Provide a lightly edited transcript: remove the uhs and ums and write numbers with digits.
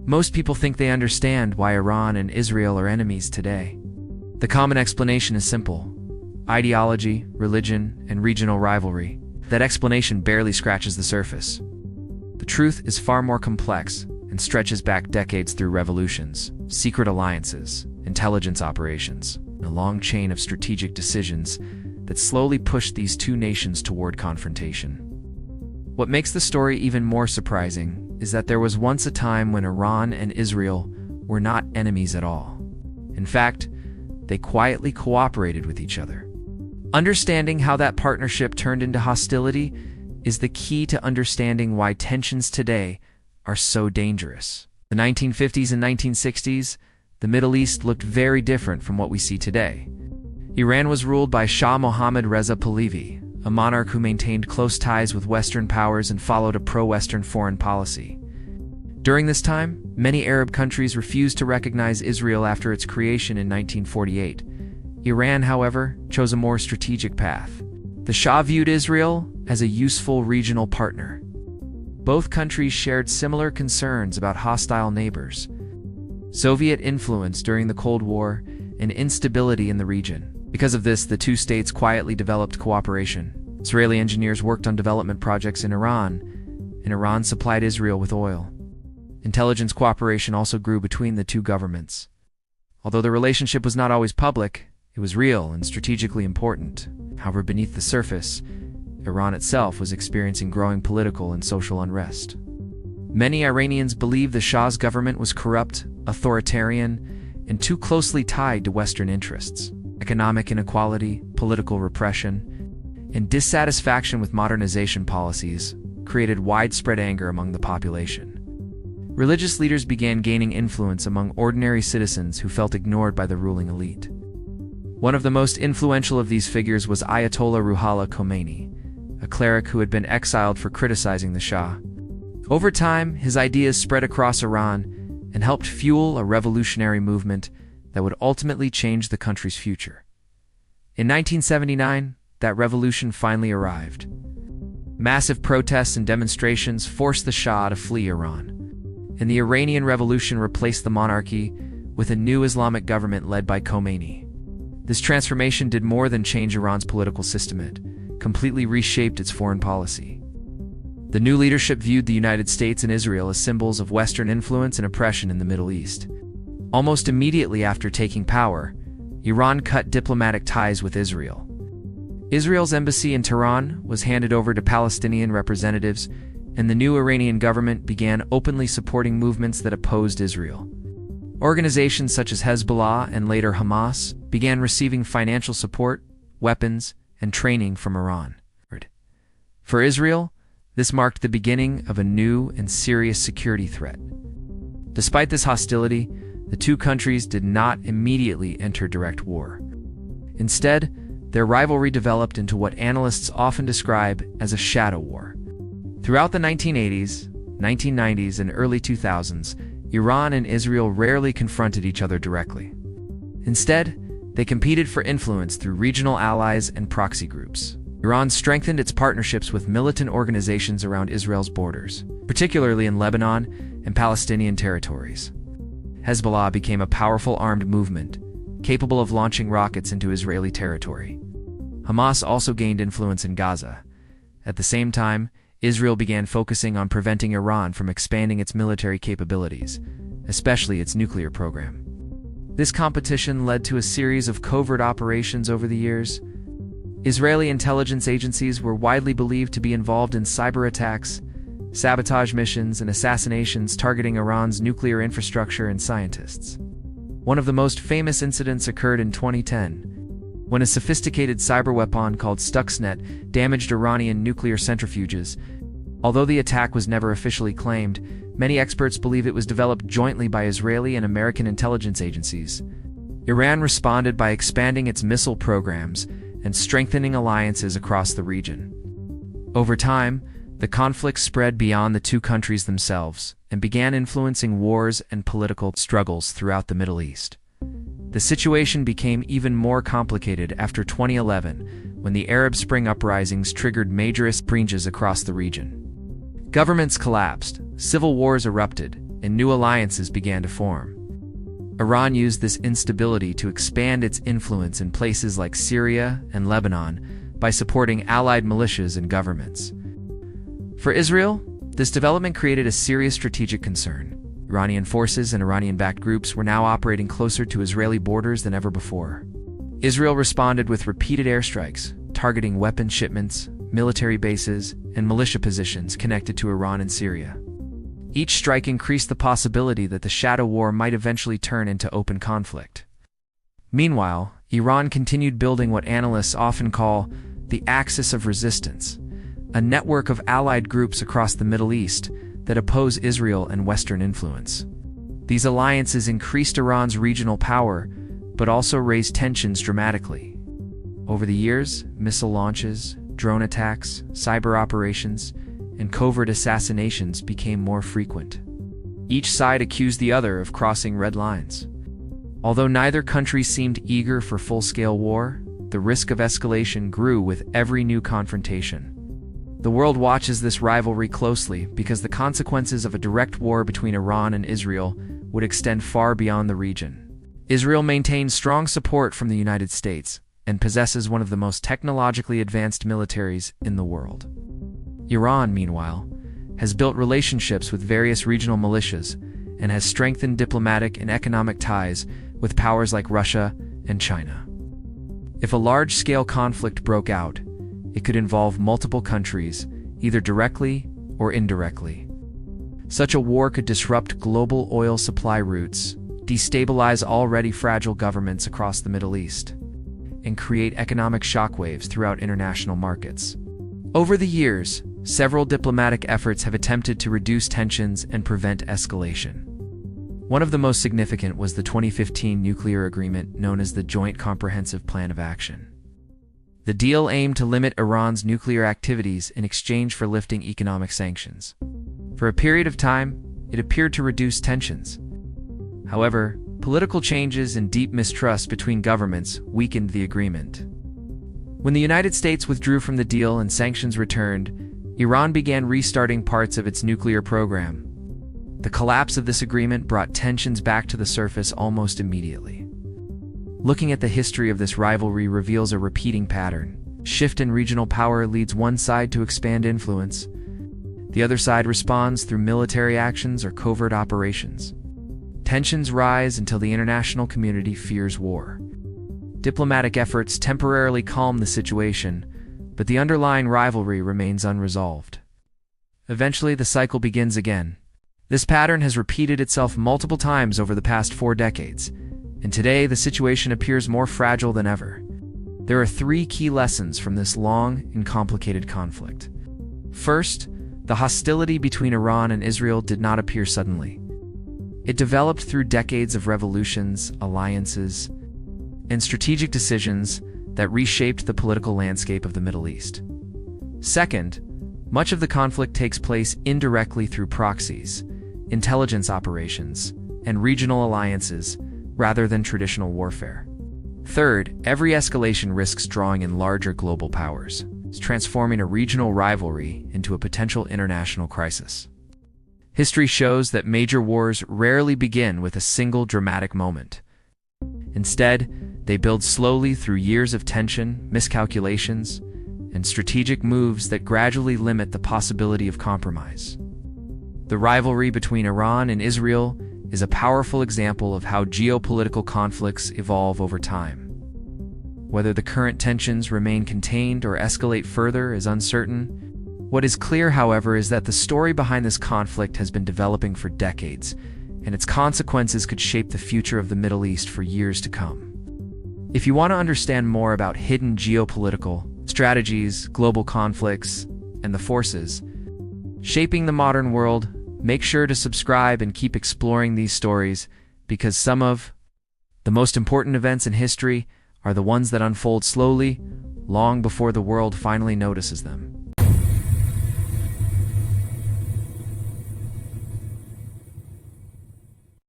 Most people think they understand why Iran and Israel are enemies today. The common explanation is simple: ideology, religion, and regional rivalry. That explanation barely scratches the surface. The truth is far more complex and stretches back decades through revolutions, secret alliances, intelligence operations, and a long chain of strategic decisions that slowly pushed these two nations toward confrontation. What makes the story even more surprising is that there was once a time when Iran and Israel were not enemies at all. In fact, they quietly cooperated with each other. Understanding how that partnership turned into hostility is the key to understanding why tensions today are so dangerous. The 1950s and 1960s, the Middle East looked very different from what we see today. Iran was ruled by Shah Mohammad Reza Pahlavi, a monarch who maintained close ties with Western powers and followed a pro-Western foreign policy. During this time, many Arab countries refused to recognize Israel after its creation in 1948. Iran, however, chose a more strategic path. The Shah viewed Israel as a useful regional partner. Both countries shared similar concerns about hostile neighbors, Soviet influence during the Cold War, and instability in the region. Because of this, the two states quietly developed cooperation. Israeli engineers worked on development projects in Iran, and Iran supplied Israel with oil. Intelligence cooperation also grew between the two governments. Although the relationship was not always public, it was real and strategically important. However, beneath the surface, Iran itself was experiencing growing political and social unrest. Many Iranians believed the Shah's government was corrupt, authoritarian, and too closely tied to Western interests. Economic inequality, political repression, and dissatisfaction with modernization policies created widespread anger among the population. Religious leaders began gaining influence among ordinary citizens who felt ignored by the ruling elite. One of the most influential of these figures was Ayatollah Ruhollah Khomeini, a cleric who had been exiled for criticizing the Shah. Over time, his ideas spread across Iran and helped fuel a revolutionary movement that would ultimately change the country's future. In 1979, that revolution finally arrived. Massive protests and demonstrations forced the Shah to flee Iran, and the Iranian Revolution replaced the monarchy with a new Islamic government led by Khomeini. This transformation did more than change Iran's political system, it completely reshaped its foreign policy. The new leadership viewed the United States and Israel as symbols of Western influence and oppression in the Middle East. Almost immediately after taking power, Iran cut diplomatic ties with Israel. Israel's embassy in Tehran was handed over to Palestinian representatives, and the new Iranian government began openly supporting movements that opposed Israel. Organizations such as Hezbollah and later Hamas began receiving financial support, weapons, and training from Iran. For Israel, this marked the beginning of a new and serious security threat. Despite this hostility, the two countries did not immediately enter direct war. Instead, their rivalry developed into what analysts often describe as a shadow war. Throughout the 1980s, 1990s, and early 2000s, Iran and Israel rarely confronted each other directly. Instead, they competed for influence through regional allies and proxy groups. Iran strengthened its partnerships with militant organizations around Israel's borders, particularly in Lebanon and Palestinian territories. Hezbollah became a powerful armed movement, capable of launching rockets into Israeli territory. Hamas also gained influence in Gaza. At the same time, Israel began focusing on preventing Iran from expanding its military capabilities, especially its nuclear program. This competition led to a series of covert operations over the years. Israeli intelligence agencies were widely believed to be involved in cyberattacks, sabotage missions, and assassinations targeting Iran's nuclear infrastructure and scientists. One of the most famous incidents occurred in 2010, when a sophisticated cyber weapon called Stuxnet damaged Iranian nuclear centrifuges. Although the attack was never officially claimed, many experts believe it was developed jointly by Israeli and American intelligence agencies. Iran responded by expanding its missile programs and strengthening alliances across the region. Over time, the conflict spread beyond the two countries themselves and began influencing wars and political struggles throughout the Middle East. The situation became even more complicated after 2011, when the Arab Spring uprisings triggered major changes across the region. Governments collapsed, civil wars erupted, and new alliances began to form. Iran used this instability to expand its influence in places like Syria and Lebanon by supporting allied militias and governments. For Israel, this development created a serious strategic concern. Iranian forces and Iranian-backed groups were now operating closer to Israeli borders than ever before. Israel responded with repeated airstrikes, targeting weapon shipments, military bases, and militia positions connected to Iran and Syria. Each strike increased the possibility that the shadow war might eventually turn into open conflict. Meanwhile, Iran continued building what analysts often call the axis of resistance, a network of allied groups across the Middle East that oppose Israel and Western influence. These alliances increased Iran's regional power, but also raised tensions dramatically. Over the years, missile launches, drone attacks, cyber operations, and covert assassinations became more frequent. Each side accused the other of crossing red lines. Although neither country seemed eager for full-scale war, the risk of escalation grew with every new confrontation. The world watches this rivalry closely because the consequences of a direct war between Iran and Israel would extend far beyond the region. Israel maintains strong support from the United States and possesses one of the most technologically advanced militaries in the world. Iran, meanwhile, has built relationships with various regional militias and has strengthened diplomatic and economic ties with powers like Russia and China. If a large-scale conflict broke out, it could involve multiple countries, either directly or indirectly. Such a war could disrupt global oil supply routes, destabilize already fragile governments across the Middle East, and create economic shockwaves throughout international markets. Over the years, several diplomatic efforts have attempted to reduce tensions and prevent escalation. One of the most significant was the 2015 nuclear agreement known as the Joint Comprehensive Plan of Action. The deal aimed to limit Iran's nuclear activities in exchange for lifting economic sanctions. For a period of time, it appeared to reduce tensions. However, political changes and deep mistrust between governments weakened the agreement. When the United States withdrew from the deal and sanctions returned, Iran began restarting parts of its nuclear program. The collapse of this agreement brought tensions back to the surface almost immediately. Looking at the history of this rivalry reveals a repeating pattern. Shift in regional power leads one side to expand influence. The other side responds through military actions or covert operations. Tensions rise until the international community fears war. Diplomatic efforts temporarily calm the situation, but the underlying rivalry remains unresolved. Eventually, the cycle begins again. This pattern has repeated itself multiple times over the past 4 decades, and today the situation appears more fragile than ever. There are 3 key lessons from this long and complicated conflict. First, the hostility between Iran and Israel did not appear suddenly. It developed through decades of revolutions, alliances, and strategic decisions that reshaped the political landscape of the Middle East. Second, much of the conflict takes place indirectly through proxies, intelligence operations, and regional alliances, rather than traditional warfare. Third, every escalation risks drawing in larger global powers, transforming a regional rivalry into a potential international crisis. History shows that major wars rarely begin with a single dramatic moment. Instead, they build slowly through years of tension, miscalculations, and strategic moves that gradually limit the possibility of compromise. The rivalry between Iran and Israel is a powerful example of how geopolitical conflicts evolve over time. Whether the current tensions remain contained or escalate further is uncertain. What is clear, however, is that the story behind this conflict has been developing for decades, and its consequences could shape the future of the Middle East for years to come. If you want to understand more about hidden geopolitical strategies, global conflicts, and the forces shaping the modern world, make sure to subscribe and keep exploring these stories, because some of the most important events in history are the ones that unfold slowly, long before the world finally notices them.